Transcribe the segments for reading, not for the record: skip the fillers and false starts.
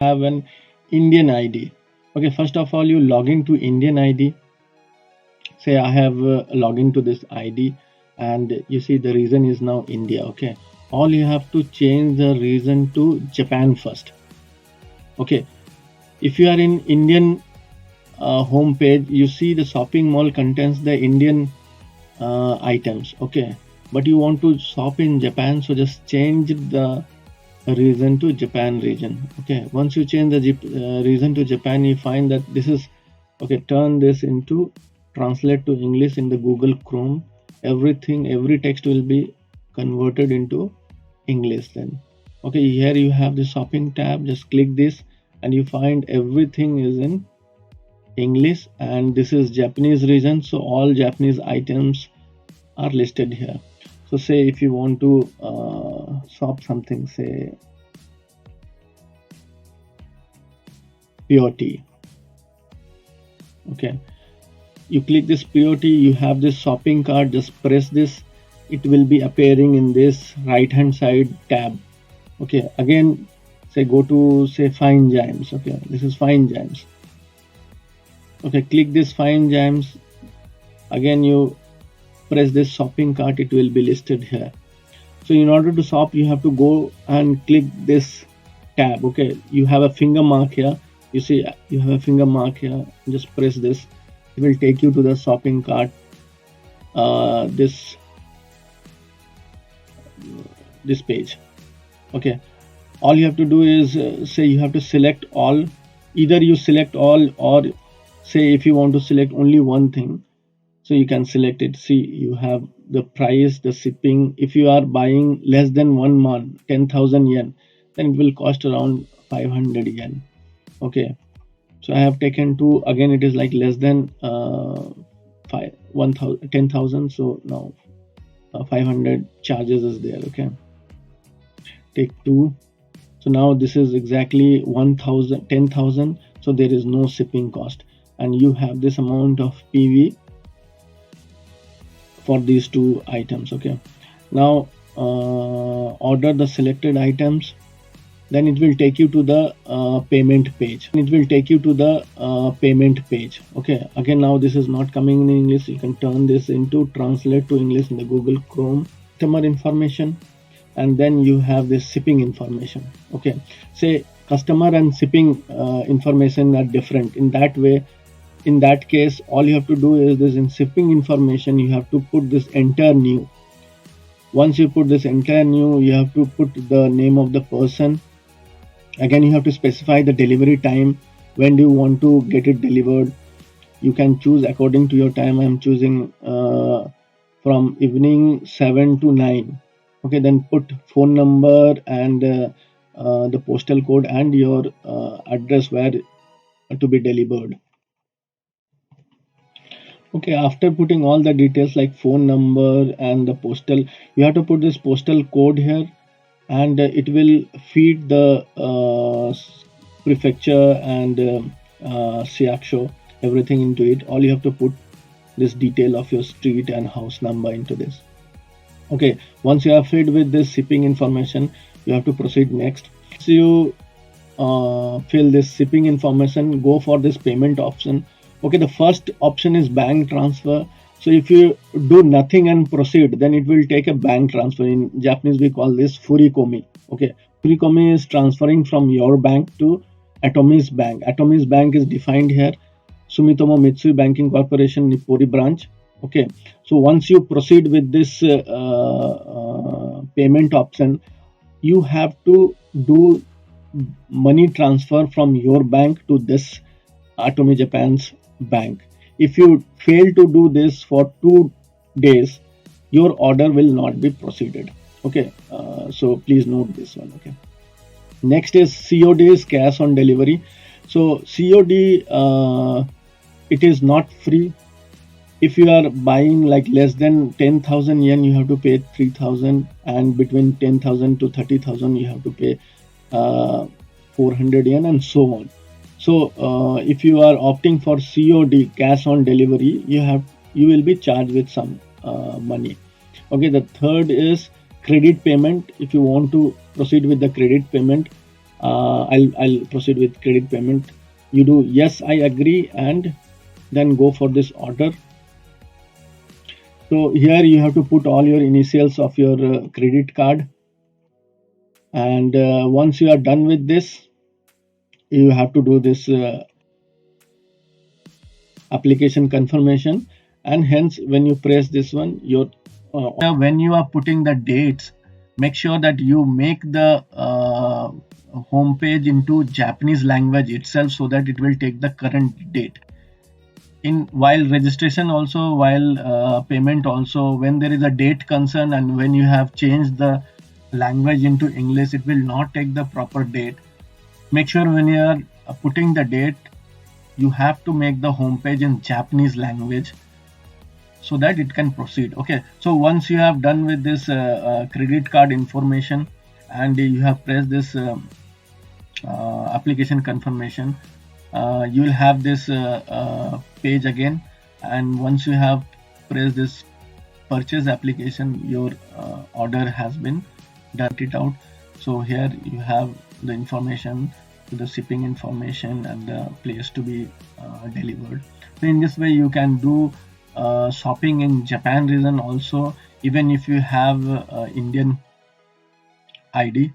have an Indian ID. Okay, first of all, you log into Indian ID. Say I have logged to this ID, and you see the region is now India. Okay, all you have to change the region to Japan first. Okay, if you are in Indian home page, you see the shopping mall contains the Indian items. Okay, but you want to shop in Japan, so just change the region to Japan region. Okay, once you change the region to Japan, you find that this is okay. Turn this into translate to English in the Google Chrome. Every text will be converted into English then. Okay, here you have the shopping tab. Just click this and you find everything is in English, and this is Japanese region, so all Japanese items are listed here. So say if you want to shop something, say pure tea. Okay, you click this pure tea, you have this shopping cart, just press this, it will be appearing in this right hand side tab. Okay, again say go to say fine gems. Okay, this is fine gems. Okay, click this fine gems, again you press this shopping cart, it will be listed here. So in order to shop, you have to go and click this tab. Okay, you have a finger mark here, you see you have a finger mark here, just press this, it will take you to the shopping cart. This page. Okay, all you have to do is say you have to select all, either you select all, or say if you want to select only one thing, so you can select it. See, you have the price, the shipping. If you are buying less than 1 month, 10,000 yen, then it will cost around 500 yen. Okay, so I have taken two, again it is like less than 10,000, so now 500 charges is there. Okay, take two, so now this is exactly 1,000, 10,000, so there is no shipping cost, and you have this amount of PV for these two items. Okay, now order the selected items, then it will take you to the payment page. Okay, again now this is not coming in English, you can turn this into translate to English in the Google Chrome. Customer information, and then you have this shipping information. Okay, say customer and shipping information are different. In that case, all you have to do is this, in shipping information you have to put this enter new. Once you put this enter new, you have to put the name of the person. Again you have to specify the delivery time, when do you want to get it delivered. You can choose according to your time. I am choosing from evening 7 to 9. Okay, then put phone number and the postal code and your address where to be delivered. Okay, after putting all the details like phone number and the postal, you have to put this postal code here, and it will feed the prefecture and Siaksho, everything into it. All you have to put this detail of your street and house number into this. Okay, once you are fed with this shipping information, you have to proceed next. So you fill this shipping information, go for this payment option. Okay, the first option is bank transfer. So if you do nothing and proceed, then it will take a bank transfer. In Japanese we call this furikomi. Okay, furikomi is transferring from your bank to Atomi's bank. Atomi's bank is defined here, Sumitomo Mitsui Banking Corporation, Nippori branch. Okay, so once you proceed with this payment option, you have to do money transfer from your bank to this Atomi Japan's bank. If you fail to do this for 2 days, your order will not be proceeded. Okay, so please note this one. Okay, next is COD, is cash on delivery. So COD, it is not free. If you are buying like less than 10,000 yen, you have to pay 3,000, and between 10,000 to 30,000 you have to pay 400 yen, and so on. So if you are opting for COD, cash on delivery, you will be charged with some money. Okay, the third is credit payment. If you want to proceed with the credit payment, I'll proceed with credit payment. You do yes, I agree, and then go for this order. So here you have to put all your initials of your credit card, and once you are done with this, you have to do this application confirmation. And hence when you press this one, your when you are putting the dates, make sure that you make the home page into Japanese language itself, so that it will take the current date. In while registration also, while payment also, when there is a date concern and when you have changed the language into English, it will not take the proper date. Make sure when you are putting the date, you have to make the home page in Japanese language, so that it can proceed. Okay, so once you have done with this credit card information, and you have pressed this application confirmation, you will have this page again. And once you have pressed this purchase application, your order has been done it out. So here you have the information, the shipping information, and the place to be delivered. So in this way you can do shopping in Japan region also, even if you have Indian ID.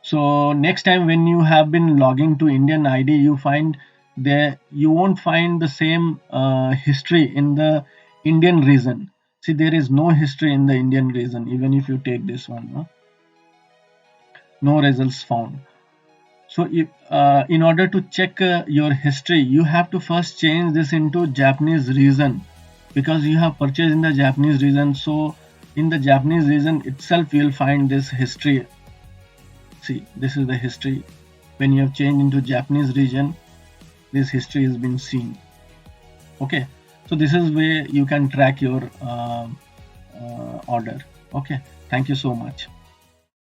So next time when you have been logging to Indian ID, you find there you won't find the same history in the Indian region. See, there is no history in the Indian region. Even if you take this one, no results found. So if, in order to check your history, you have to first change this into Japanese region, because you have purchased in the Japanese region. So in the Japanese region itself, you will find this history. See, this is the history. When you have changed into Japanese region, this history has been seen. Okay, so this is where you can track your order. Okay, thank you so much.